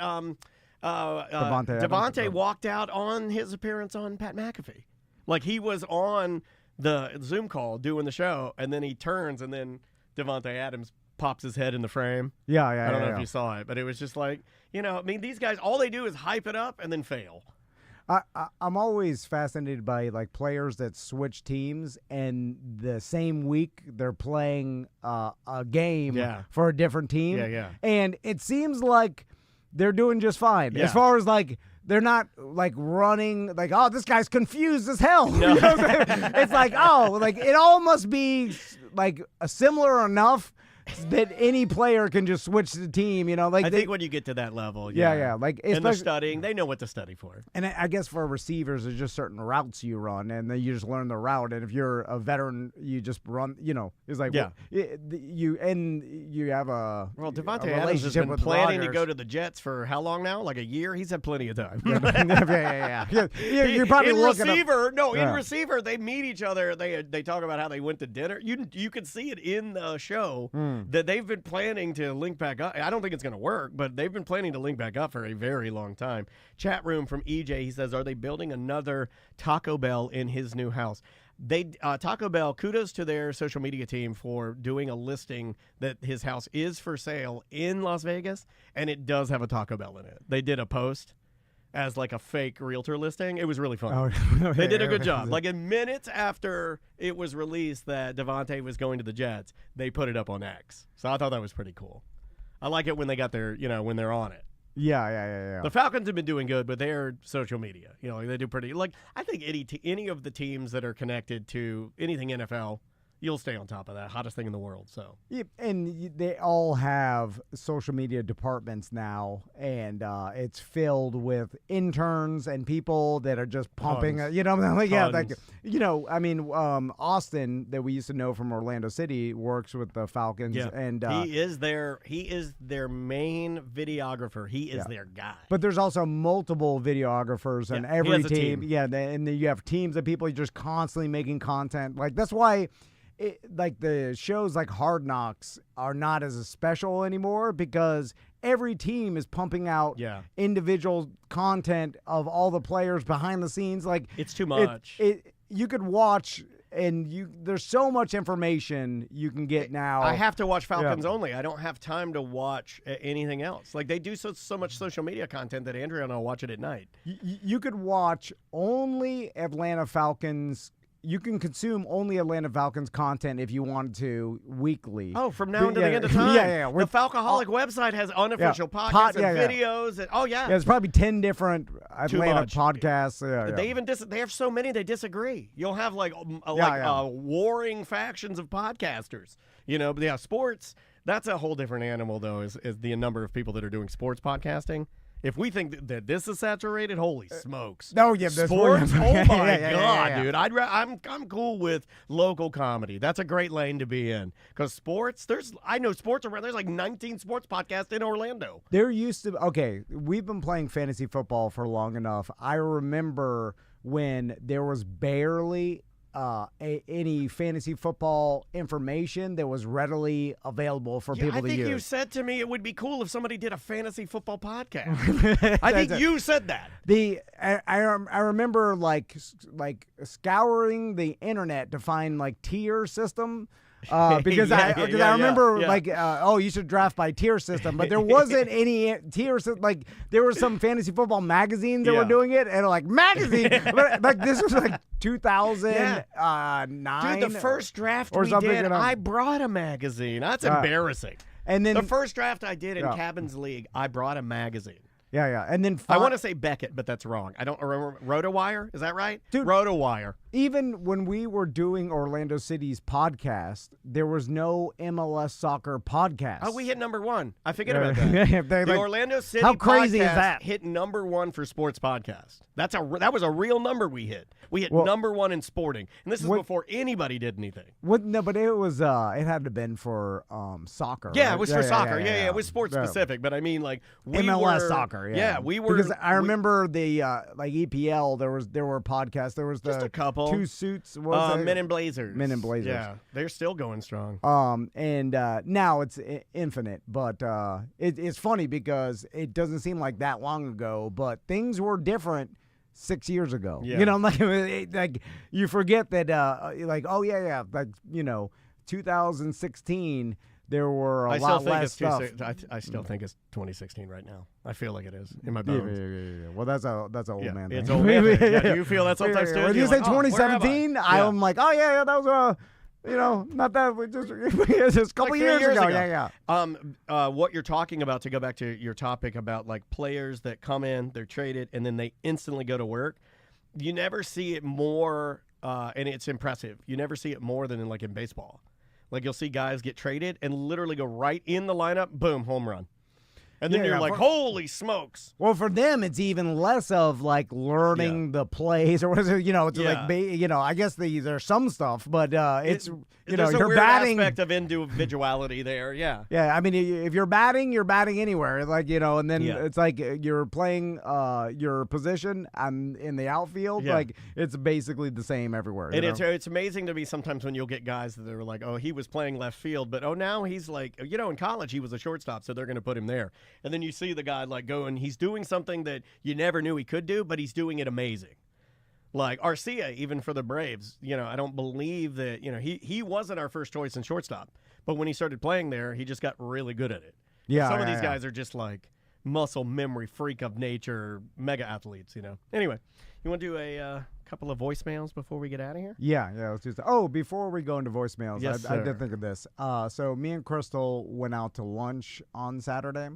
Speaker 1: Devontae Adams.
Speaker 2: Devontae walked out on his appearance on Pat McAfee. Like he was on the Zoom call doing the show, and then he turns, and then Devontae Adams pops his head in the frame.
Speaker 1: Yeah.
Speaker 2: I don't know
Speaker 1: yeah.
Speaker 2: if you saw it, but it was just like, these guys, all they do is hype it up and then fail.
Speaker 1: I'm always fascinated by like players that switch teams, and the same week they're playing a game
Speaker 2: Yeah.
Speaker 1: for a different team.
Speaker 2: Yeah.
Speaker 1: And it seems like they're doing just fine.
Speaker 2: Yeah.
Speaker 1: As far as like they're not like running like, oh, this guy's confused as hell.
Speaker 2: No.
Speaker 1: You know what I'm saying? It's like, oh, like it all must be like similar enough that any player can just switch the team, like
Speaker 2: I think when you get to that level,
Speaker 1: yeah, like
Speaker 2: and they're
Speaker 1: especially,
Speaker 2: studying, they know what to study for.
Speaker 1: and I guess for receivers, there's just certain routes you run, and then you just learn the route. And if you're a veteran, you just run. It's like
Speaker 2: Yeah.
Speaker 1: you have a
Speaker 2: Devontae
Speaker 1: a
Speaker 2: Adams has
Speaker 1: relationship
Speaker 2: been
Speaker 1: with
Speaker 2: planning to
Speaker 1: Rodgers.
Speaker 2: go to the Jets for how long now? Like a year? He's had plenty of time.
Speaker 1: yeah. You're probably
Speaker 2: in
Speaker 1: looking up.
Speaker 2: receiver. No, in
Speaker 1: Yeah.
Speaker 2: receiver, they meet each other. They talk about how they went to dinner. You can see it in the show that they've been planning to link back up. I don't think it's going to work, but they've been planning to link back up for a very long time. Chat room from EJ. He says, "Are they building another Taco Bell in his new house?" Taco Bell, kudos to their social media team for doing a listing that his house is for sale in Las Vegas, and it does have a Taco Bell in it. They did a post as like a fake realtor listing. It was really fun.
Speaker 1: Oh,
Speaker 2: They did a good job. Like in minutes after it was released that Devontae was going to the Jets, they put it up on X. So I thought that was pretty cool. I like it when they got their, when they're on it.
Speaker 1: Yeah.
Speaker 2: The Falcons have been doing good, but their social media, like they do pretty. Like I think any of the teams that are connected to anything NFL, you'll stay on top of that. Hottest thing in the world. So
Speaker 1: yeah, and they all have social media departments now, and it's filled with interns and people that are just pumping.
Speaker 2: Tons.
Speaker 1: You know, like yeah,
Speaker 2: Tons.
Speaker 1: like you know, I mean, Austin that we used to know from Orlando City works with the Falcons,
Speaker 2: yeah,
Speaker 1: and
Speaker 2: he is their main videographer. He is their guy.
Speaker 1: But there's also multiple videographers on
Speaker 2: he
Speaker 1: every
Speaker 2: has a team.
Speaker 1: Yeah, and then you have teams of people just constantly making content. Like that's why, like the shows like Hard Knocks are not as special anymore because every team is pumping out individual content of all the players behind the scenes. Like
Speaker 2: it's too much.
Speaker 1: You could watch. And there's so much information you can get now.
Speaker 2: I have to watch Falcons only. I don't have time to watch anything else. Like they do so much social media content that Andrea and I'll watch it at night.
Speaker 1: You could watch only Atlanta Falcons. You can consume only Atlanta Falcons content if you wanted to weekly.
Speaker 2: Oh, from now until the end of time.
Speaker 1: Yeah.
Speaker 2: The Falcoholic website has unofficial podcasts and videos. And,
Speaker 1: Yeah, there's probably 10 different Atlanta podcasts.
Speaker 2: They even they have so many they disagree. You'll have like warring factions of podcasters. You know, but sports. That's a whole different animal, though. Is the number of people that are doing sports podcasting. If we think that this is saturated, holy smokes!
Speaker 1: Oh yeah,
Speaker 2: sports. Oh my god, dude! I'm cool with local comedy. That's a great lane to be in because sports. I know sports around. There's like 19 sports podcasts in Orlando.
Speaker 1: There used to. We've been playing fantasy football for long enough. I remember when there was barely any fantasy football information that was readily available for people to use.
Speaker 2: I think you said to me it would be cool if somebody did a fantasy football podcast. I think you said that.
Speaker 1: I remember like scouring the internet to find like tier system. Because I remember you should draft by tier system, but there wasn't any tier system. Like there were some fantasy football magazines that were doing it, and like magazine, like this was like 2009.
Speaker 2: Dude, the first draft we did, I brought a magazine. That's embarrassing.
Speaker 1: And then
Speaker 2: the first draft I did in Cabins League, I brought a magazine.
Speaker 1: Yeah. And then
Speaker 2: I want to say Beckett, but that's wrong. I don't remember. RotoWire? Is that right?
Speaker 1: Dude,
Speaker 2: RotoWire.
Speaker 1: Even when we were doing Orlando City's podcast, there was no MLS soccer podcast.
Speaker 2: Oh, we hit number one. I forget about that. The Orlando City
Speaker 1: how crazy
Speaker 2: podcast
Speaker 1: is that?
Speaker 2: Hit number one for sports podcast. That was a real number we hit. We hit number one in sporting, and this is before anybody did anything.
Speaker 1: No, but it was it had to have been for soccer.
Speaker 2: Yeah,
Speaker 1: right?
Speaker 2: it was for soccer. Yeah, it was sports specific. But I mean, like
Speaker 1: MLS soccer. Yeah,
Speaker 2: we were
Speaker 1: because I remember the like EPL. There were podcasts. There was
Speaker 2: just a couple.
Speaker 1: Two Suits.
Speaker 2: Men in Blazers.
Speaker 1: Men in Blazers.
Speaker 2: Yeah, they're still going strong.
Speaker 1: And now it's infinite. But it's funny because it doesn't seem like that long ago, but things were different 6 years ago.
Speaker 2: Yeah.
Speaker 1: You know, like you forget that. Like 2016. There were a lot less stuff.
Speaker 2: I still think it's 2016 right now. I feel like it is in my bones.
Speaker 1: Yeah. Well, that's a old man thing.
Speaker 2: It's old man thing. Yeah, you feel that sometimes too?
Speaker 1: When you say
Speaker 2: like,
Speaker 1: 2017, I'm like, that was not that. Just a couple
Speaker 2: like
Speaker 1: years ago.
Speaker 2: Yeah. What you're talking about, to go back to your topic about like players that come in, they're traded, and then they instantly go to work. You never see it more, and it's impressive. You never see it more than in baseball. Like you'll see guys get traded and literally go right in the lineup, boom, home run. And then you're like, holy smokes.
Speaker 1: Well, for them, it's even less of like learning the plays or what is it? It's like, I guess there's some stuff, but it's,
Speaker 2: there's
Speaker 1: you're
Speaker 2: a weird
Speaker 1: batting.
Speaker 2: aspect of individuality there, yeah.
Speaker 1: Yeah, I mean, if you're batting anywhere. Like, and then it's like you're playing your position in the outfield.
Speaker 2: Yeah.
Speaker 1: Like, it's basically the same everywhere.
Speaker 2: And it's amazing to me sometimes when you'll get guys that are like, oh, he was playing left field, but now he's like, in college he was a shortstop, so they're going to put him there. And then you see the guy like go and he's doing something that you never knew he could do, but he's doing it amazing. Like Arcia, even for the Braves, I don't believe that, he wasn't our first choice in shortstop. But when he started playing there, he just got really good at it.
Speaker 1: Yeah.
Speaker 2: Some of these guys are just like muscle memory freak of nature, mega athletes, Anyway, you want to do a couple of voicemails before we get out of here?
Speaker 1: Yeah, let's do that. Oh, before we go into voicemails,
Speaker 2: yes,
Speaker 1: I did think of this. So me and Crystal went out to lunch on Saturday.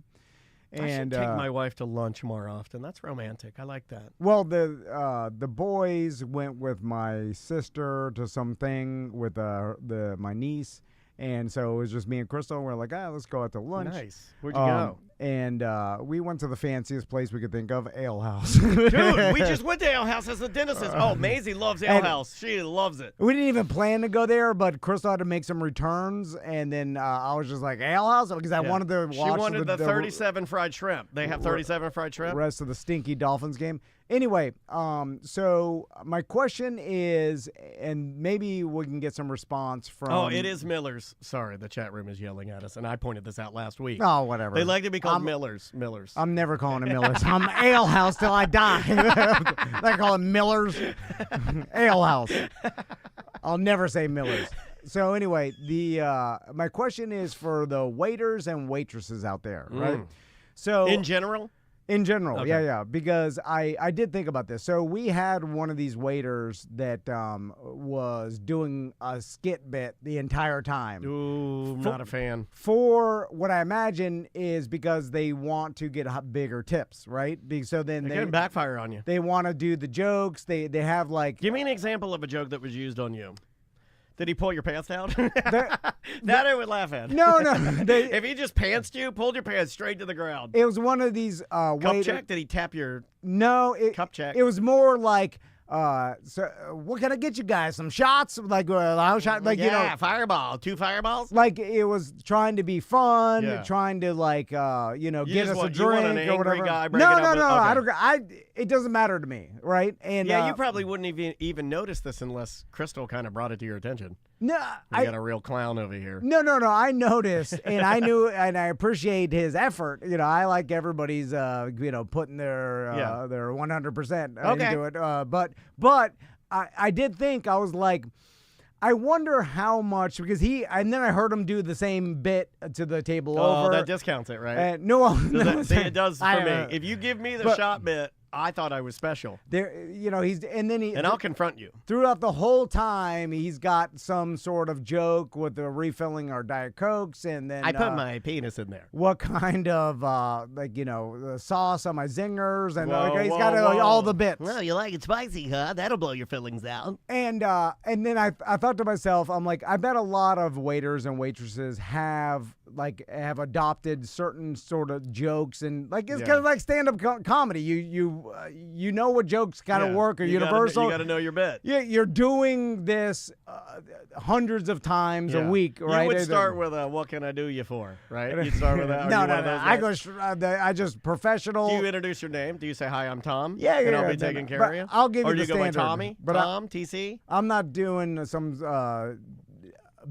Speaker 2: I should
Speaker 1: And
Speaker 2: take my wife to lunch more often. That's romantic. I like that.
Speaker 1: well, the boys went with my sister to something with my niece, and so it was just me and Crystal. And we're like, let's go out to lunch.
Speaker 2: Nice. Where'd you go?
Speaker 1: And we went to the fanciest place we could think of, Ale House.
Speaker 2: Dude, we just went to Ale House as a dentist. Oh, Maisie loves Ale House. She loves it.
Speaker 1: We didn't even plan to go there, but Crystal had to make some returns, and then I was just like, Ale House? Because I wanted to watch
Speaker 2: She wanted the 37 fried shrimp. They have 37 fried shrimp?
Speaker 1: The rest of the stinky Dolphins game. Anyway, so my question is, and maybe we can get some response from...
Speaker 2: Oh, it is Miller's. Sorry, the chat room is yelling at us, and I pointed this out last week.
Speaker 1: Oh, whatever.
Speaker 2: They like to be called Miller's.
Speaker 1: I'm never calling it Miller's. I'm Ale House till I die. They call it Miller's. Ale House. I'll never say Miller's. So anyway, my question is for the waiters and waitresses out there, right? So
Speaker 2: in general?
Speaker 1: In general,
Speaker 2: Okay.
Speaker 1: yeah, because I did think about this. So we had one of these waiters that was doing a skit bit the entire time.
Speaker 2: Ooh, not a fan.
Speaker 1: For what I imagine is because they want to get bigger tips, right? So then
Speaker 2: They can backfire on you.
Speaker 1: They want to do the jokes. They have like...
Speaker 2: Give me an example of a joke that was used on you. Did he pull your pants down? That I would laugh at.
Speaker 1: No.
Speaker 2: If he just pantsed you, pulled your pants straight to the ground.
Speaker 1: It was one of these
Speaker 2: Cup check? Did he tap your cup check?
Speaker 1: It was more like... so what can I get you guys? Some shots? Like
Speaker 2: fireball. 2 fireballs?
Speaker 1: Like it was trying to be fun, trying to like get us a drink or whatever.
Speaker 2: Guy
Speaker 1: no. It doesn't matter to me, right? And
Speaker 2: you probably wouldn't even notice this unless Crystal kind of brought it to your attention.
Speaker 1: No,
Speaker 2: we got a real clown over here.
Speaker 1: No. I noticed, and I knew, and I appreciate his effort. I like everybody's, putting their 100% into it. But I did think, I was like, I wonder how much, because and then I heard him do the same bit to the table over.
Speaker 2: Oh, that discounts it, right?
Speaker 1: It
Speaker 2: does for me. If you give me the shot bit, I thought I was special.
Speaker 1: And
Speaker 2: I'll confront you.
Speaker 1: Throughout the whole time, he's got some sort of joke with the refilling our Diet Cokes, and then
Speaker 2: I put my penis in there.
Speaker 1: What kind of the sauce on my zingers, and he's got all the bits.
Speaker 2: Well, you like it spicy, huh? That'll blow your fillings out.
Speaker 1: And then I thought to myself, I'm like, I bet a lot of waiters and waitresses have adopted certain sort of jokes, and it's kind of like stand-up comedy. You know what jokes kind of work or universal.
Speaker 2: You got to know your bit.
Speaker 1: Yeah, you're doing this hundreds of times a week, right?
Speaker 2: You would start with what can I do you for, right? You'd start with that.
Speaker 1: No. I just professional.
Speaker 2: Do you introduce your name? Do you say, hi, I'm Tom?
Speaker 1: Yeah.
Speaker 2: And I'll be taking care of you?
Speaker 1: I'll give you
Speaker 2: the
Speaker 1: the standard.
Speaker 2: Or do you go by Tommy?
Speaker 1: But
Speaker 2: Tom, TC?
Speaker 1: I'm not doing some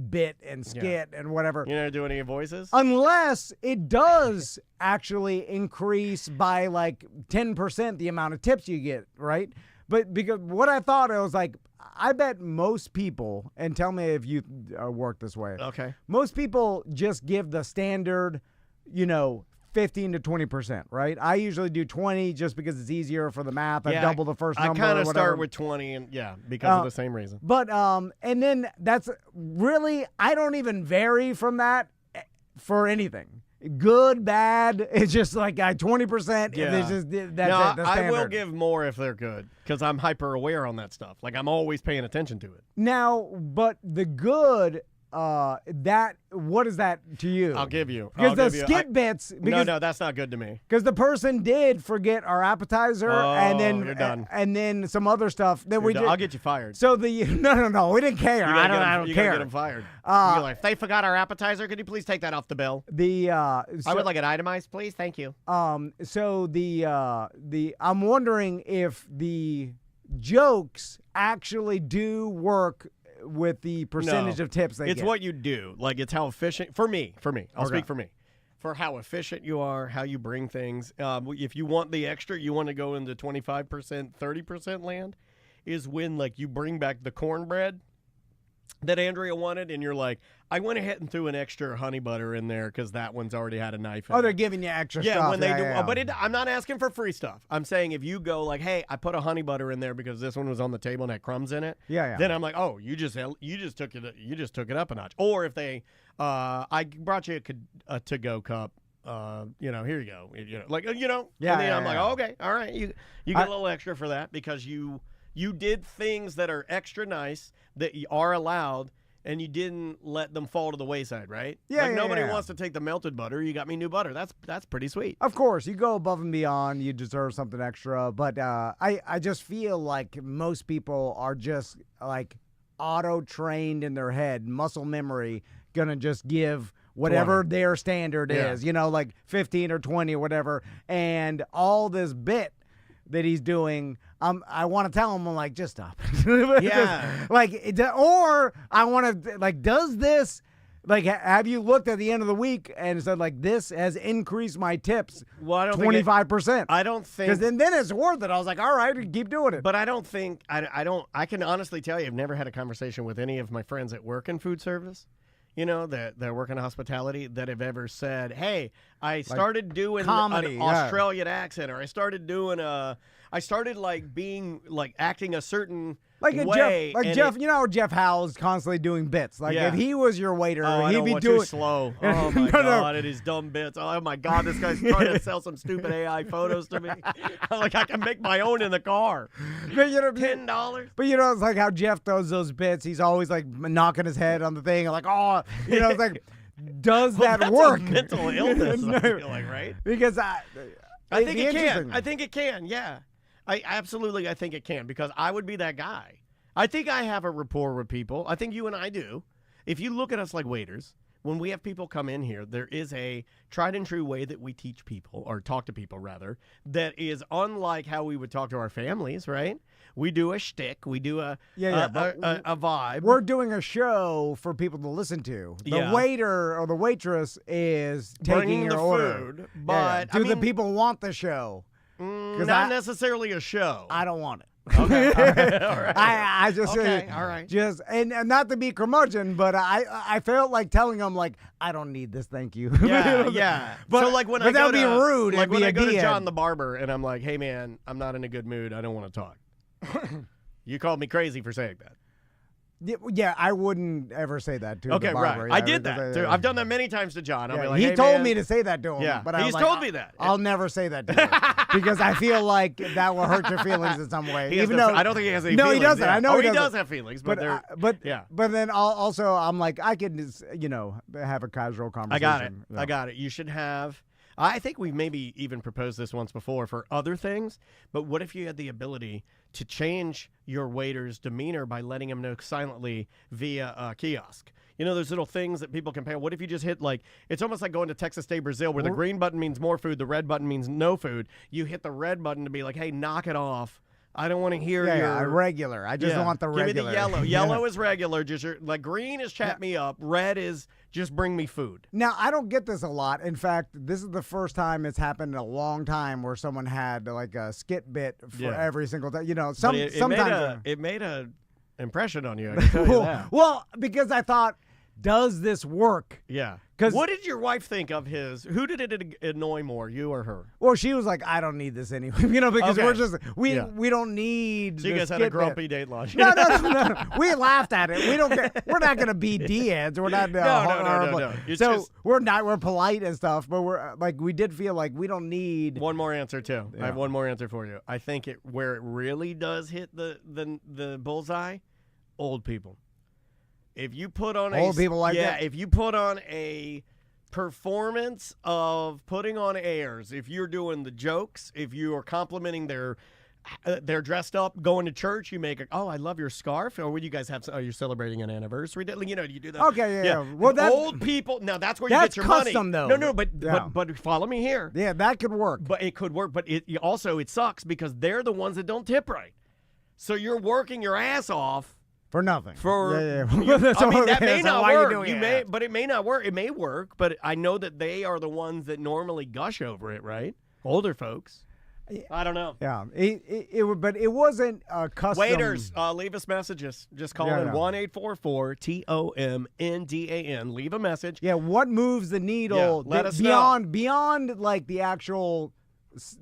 Speaker 1: bit and skit and whatever.
Speaker 2: You're not doing any voices?
Speaker 1: Unless it does actually increase by 10% the amount of tips you get, right? But because what I thought, I was like, I bet most people, and tell me if you work this way.
Speaker 2: Okay.
Speaker 1: Most people just give the standard, 15 to 20%, right? I usually do 20 just because it's easier for the math. I double the first number.
Speaker 2: I kind of start with 20 and because of the same reason.
Speaker 1: But and then that's really, I don't even vary from that for anything. Good, bad, it's just like 20%.
Speaker 2: Yeah.
Speaker 1: It's just, that's
Speaker 2: no,
Speaker 1: it. The
Speaker 2: I will give more if they're good because I'm hyper aware on that stuff. I'm always paying attention to it.
Speaker 1: Now, but the good, what is that to you?
Speaker 2: I'll give you.
Speaker 1: Because the skit bits.
Speaker 2: No, that's not good to me.
Speaker 1: Because the person did forget our appetizer and then
Speaker 2: you're done.
Speaker 1: And then some other stuff that we did.
Speaker 2: I'll get you fired.
Speaker 1: So no, we didn't care. I don't care.
Speaker 2: You gotta get him fired. You're like, they forgot our appetizer. Could you please take that off the bill? I would like it itemized, please. Thank you.
Speaker 1: So I'm wondering if the jokes actually do work with the percentage of tips they get.
Speaker 2: It's what you do. It's how efficient. For me. I'll speak for me. For how efficient you are, how you bring things. If you want the extra, you want to go into 25%, 30% land, is when you bring back the cornbread that Andrea wanted, and you're like, I went ahead and threw an extra honey butter in there because that one's already had a knife in it.
Speaker 1: They're giving you extra stuff.
Speaker 2: Yeah, when they do. But I'm not asking for free stuff. I'm saying if you go hey, I put a honey butter in there because this one was on the table and had crumbs in it.
Speaker 1: Yeah.
Speaker 2: Then I'm like, oh, you just took it up a notch. Or if they, I brought you a to-go cup here you go.
Speaker 1: Yeah,
Speaker 2: And then
Speaker 1: yeah,
Speaker 2: I'm like,
Speaker 1: yeah.
Speaker 2: oh, okay, all right. You get a little extra for that because you did things that are extra nice that are allowed, and you didn't let them fall to the wayside, right?
Speaker 1: Yeah, yeah,
Speaker 2: nobody
Speaker 1: yeah.
Speaker 2: wants to take the melted butter. You got me new butter. That's pretty sweet.
Speaker 1: Of course, you go above and beyond. You deserve something extra. But I just feel like most people are just like auto-trained in their head, muscle memory, gonna just give whatever
Speaker 2: 20.
Speaker 1: their standard is, like 15 or 20 or whatever. And all this bit that he's doing, I want to tell him, I'm like, just stop.
Speaker 2: Yeah.
Speaker 1: Or I want to, like, does this, like, have you looked at the end of the week and said, like, this has increased my tips
Speaker 2: Well, I don't
Speaker 1: 25%?
Speaker 2: I don't think.
Speaker 1: Because then it's worth it. I was like, all right, keep doing it.
Speaker 2: But I don't think I can honestly tell you I've never had a conversation with any of my friends that work in food service, that work in hospitality, that have ever said, hey, I started doing
Speaker 1: comedy,
Speaker 2: an Australian accent, or I started doing acting a certain way.
Speaker 1: Jeff, Jeff Howell's constantly doing bits. Like if he was your waiter, he'd be doing
Speaker 2: too slow. Oh my God, and his dumb bits. Oh my God, this guy's trying to sell some stupid AI photos to me. I can make my own in the car.
Speaker 1: But,
Speaker 2: $10.
Speaker 1: But it's like how Jeff does those bits. He's always like knocking his head on the thing, like it's like, does that
Speaker 2: that's
Speaker 1: work?
Speaker 2: A mental illness. I feel like, right?
Speaker 1: Because
Speaker 2: I think it can. I think it can. Yeah. I think it can, because I would be that guy. I think I have a rapport with people. I think you and I do. If you look at us like waiters, when we have people come in here, there is a tried and true way that we teach people, or talk to people rather, that is unlike how we would talk to our families, right? We do a shtick. We do a vibe.
Speaker 1: We're doing a show for people to listen to. The waiter or the waitress is taking your order.
Speaker 2: Food, but
Speaker 1: do the people want the show?
Speaker 2: Not necessarily a show.
Speaker 1: I don't want it.
Speaker 2: Okay. All right.
Speaker 1: I just
Speaker 2: okay. All right.
Speaker 1: Just and not to be curmudgeon, but I felt like telling them, like, I don't need this, thank you.
Speaker 2: Yeah, yeah.
Speaker 1: But
Speaker 2: so like when
Speaker 1: but
Speaker 2: I go
Speaker 1: that'd be rude.
Speaker 2: Like when I go to
Speaker 1: DM.
Speaker 2: John the barber and I'm like, hey man, I'm not in a good mood. I don't want to talk. You called me crazy for saying that.
Speaker 1: Yeah, I wouldn't ever say that to
Speaker 2: okay,
Speaker 1: the barber.
Speaker 2: right.
Speaker 1: Yeah,
Speaker 2: I did that too. I've done that many times to John. I'll be like,
Speaker 1: he
Speaker 2: hey,
Speaker 1: told
Speaker 2: man.
Speaker 1: me to say that to him.
Speaker 2: Yeah,
Speaker 1: but I was
Speaker 2: he's
Speaker 1: like,
Speaker 2: told me that.
Speaker 1: I'll never say that to him because I feel like that will hurt your feelings in some way.
Speaker 2: Even though I don't think he has any
Speaker 1: no,
Speaker 2: feelings.
Speaker 1: he doesn't.
Speaker 2: Yeah.
Speaker 1: I know
Speaker 2: he does have feelings, but
Speaker 1: then also I'm like, I can just, have a casual conversation.
Speaker 2: I got it. You should have. I think we've maybe even proposed this once before for other things, but what if you had the ability to change your waiter's demeanor by letting him know silently via a kiosk? There's little things that people can pay. What if you just hit, like, it's almost like going to Texas State Brazil where the green button means more food, the red button means no food. You hit the red button to be like, hey, knock it off. I don't want to hear your
Speaker 1: regular. I just want the regular.
Speaker 2: Give me the yellow. Yellow is regular. Just like green is chat me up. Red is just bring me food.
Speaker 1: Now, I don't get this a lot. In fact, this is the first time it's happened in a long time where someone had like a skit bit for every single time. Sometimes
Speaker 2: it made a impression on you. I can tell you that.
Speaker 1: Well, because I thought, does this work?
Speaker 2: Yeah. What did your wife think of his? Who did it annoy more, you or her?
Speaker 1: Well, she was like, I don't need this anyway. Because we're just we don't need.
Speaker 2: So you guys had a grumpy date lunch.
Speaker 1: No. We laughed at it. We don't get. We're not going to be D-heads. We're not.
Speaker 2: No.
Speaker 1: We're polite and stuff, but we're like, we did feel like we don't need.
Speaker 2: One more answer too. I have one more answer for you. I think where it really does hit the bullseye, old people. If you put on
Speaker 1: old people like that?
Speaker 2: if you put on a performance of putting on airs, if you're doing the jokes, if you are complimenting they're dressed up, going to church, you make I love your scarf, or would you guys have? Are you celebrating an anniversary? You do that.
Speaker 1: Okay, yeah. Well,
Speaker 2: old people. Now that's where you get your
Speaker 1: custom,
Speaker 2: money.
Speaker 1: Though.
Speaker 2: No, but follow me here.
Speaker 1: Yeah, that could work.
Speaker 2: But it could work. But it sucks because they're the ones that don't tip right. So you're working your ass off.
Speaker 1: For nothing.
Speaker 2: That may not work. But it may not work. It may work, but I know that they are the ones that normally gush over it, right? Older folks. I don't know.
Speaker 1: Yeah, but it wasn't a custom.
Speaker 2: Waiters, leave us messages. Just call in 1-844-TOMNDAN. Leave a message.
Speaker 1: Yeah, what moves the needle?
Speaker 2: Let us know.
Speaker 1: Beyond like the actual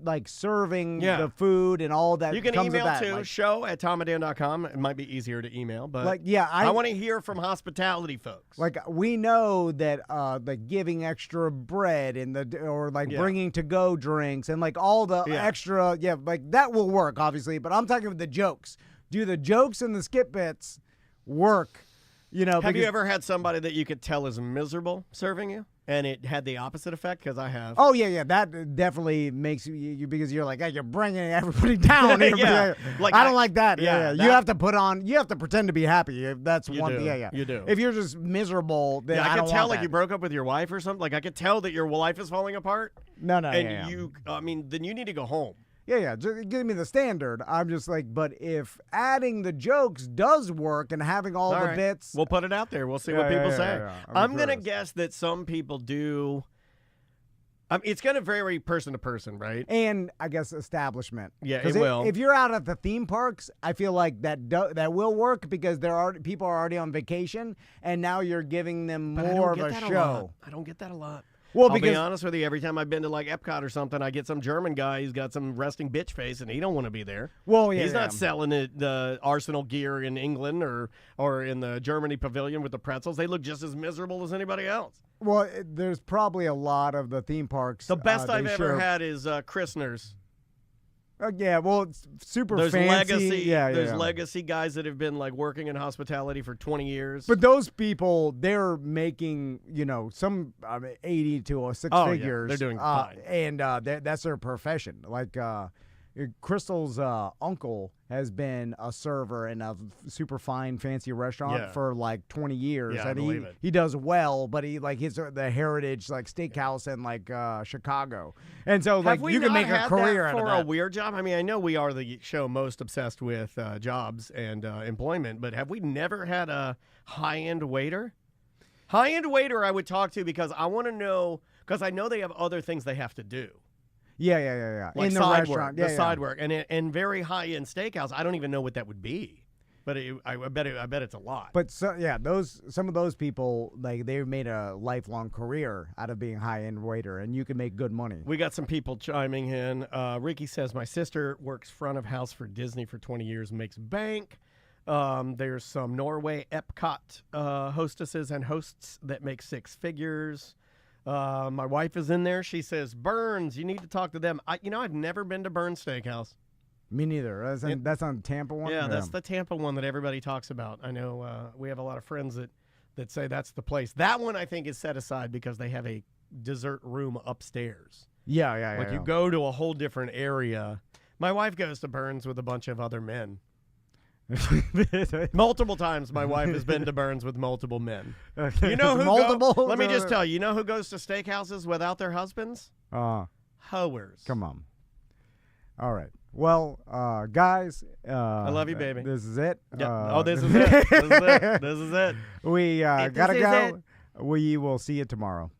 Speaker 1: like serving
Speaker 2: Yeah.
Speaker 1: the food and all that.
Speaker 2: You can
Speaker 1: comes with
Speaker 2: email
Speaker 1: that.
Speaker 2: too,
Speaker 1: Like,
Speaker 2: show@tomadan.com. It might be easier to email, but
Speaker 1: like yeah,
Speaker 2: I want to hear from hospitality folks.
Speaker 1: like we know that like giving extra bread and or like bringing to go drinks and like all the extra like that will work obviously, but I'm talking about the jokes. Do the jokes and the skip bits work? You know,
Speaker 2: have you ever had somebody that you could tell is miserable serving you, and it had the opposite effect? Because I have.
Speaker 1: Oh yeah, that definitely makes you because you're like, hey, you're bringing everybody down.
Speaker 2: Yeah. Like
Speaker 1: I don't like that.
Speaker 2: Yeah,
Speaker 1: You have to you have to pretend to be happy. That's one.
Speaker 2: Do.
Speaker 1: Yeah,
Speaker 2: You do.
Speaker 1: If you're just miserable, then
Speaker 2: I
Speaker 1: don't
Speaker 2: could tell
Speaker 1: want
Speaker 2: like
Speaker 1: that.
Speaker 2: you broke up with your wife or something. Like I could tell that your life is falling apart.
Speaker 1: No,
Speaker 2: And I mean, then you need to go home.
Speaker 1: Yeah, just give me the standard. I'm just like, but if adding the jokes does work and having all the bits,
Speaker 2: we'll put it out there. We'll see what people say.
Speaker 1: Yeah.
Speaker 2: I'm gonna guess that some people do. I mean, it's gonna vary person to person, right?
Speaker 1: and I guess establishment.
Speaker 2: Yeah,
Speaker 1: 'Cause
Speaker 2: it will.
Speaker 1: If you're out at the theme parks, I feel like that will work because people are already on vacation, and now you're giving them
Speaker 2: But
Speaker 1: more
Speaker 2: I
Speaker 1: of
Speaker 2: don't
Speaker 1: a
Speaker 2: get that
Speaker 1: show.
Speaker 2: I don't get that a lot.
Speaker 1: Well,
Speaker 2: I'll
Speaker 1: because
Speaker 2: be honest with you, every time I've been to like Epcot or something, I get some German guy who's got some resting bitch face, and he don't want to be there. He's not selling the Arsenal gear in England or in the Germany pavilion with the pretzels. They look just as miserable as anybody else.
Speaker 1: Well, there's probably a lot of the theme parks.
Speaker 2: The best I've ever had is Christner's.
Speaker 1: Yeah, well, it's super
Speaker 2: There's
Speaker 1: fancy.
Speaker 2: legacy.
Speaker 1: There's
Speaker 2: legacy guys that have been like working in hospitality for 20 years.
Speaker 1: But those people, they're making, some 80 to 6 figures.
Speaker 2: They're doing fine.
Speaker 1: And that's their profession. Like Crystal's uncle has been a server in a super fine, fancy restaurant for like 20 years.
Speaker 2: Yeah,
Speaker 1: and
Speaker 2: I believe it.
Speaker 1: He does well, but he's the heritage like steakhouse in like Chicago. And so like you can make a career out of that.
Speaker 2: For a weird job? I mean, I know we are the show most obsessed with jobs and employment, but have we never had a high-end waiter? High-end waiter I would talk to because I want to know, because I know they have other things they have to do.
Speaker 1: Yeah.
Speaker 2: Like
Speaker 1: in the
Speaker 2: side
Speaker 1: restaurant.
Speaker 2: work, side work, and very high-end steakhouse. I don't even know what that would be, but I bet it's a lot.
Speaker 1: But some of those people, like, they've made a lifelong career out of being high-end waiter, and you can make good money.
Speaker 2: We got some people chiming in. Ricky says, my sister works front of house for Disney for 20 years, makes bank. There's some Norway Epcot hostesses and hosts that make 6 figures. My wife is in there. She says, Burns, you need to talk to them. I've never been to Burns Steakhouse.
Speaker 1: Me neither. That's on Tampa one?
Speaker 2: Yeah, that's the Tampa one that everybody talks about. I know we have a lot of friends that say that's the place. That one, I think, is set aside because they have a dessert room upstairs.
Speaker 1: Yeah.
Speaker 2: Like you go to a whole different area. My wife goes to Burns with a bunch of other men. Multiple times my wife has been to Burns with multiple men. You know who let me just tell you, who goes to steakhouses without their husbands? Hoers.
Speaker 1: Come on. All right. Well, guys.
Speaker 2: I love you, baby.
Speaker 1: This is it.
Speaker 2: Yeah. This is it. This is it.
Speaker 1: We gotta go. We will see you tomorrow.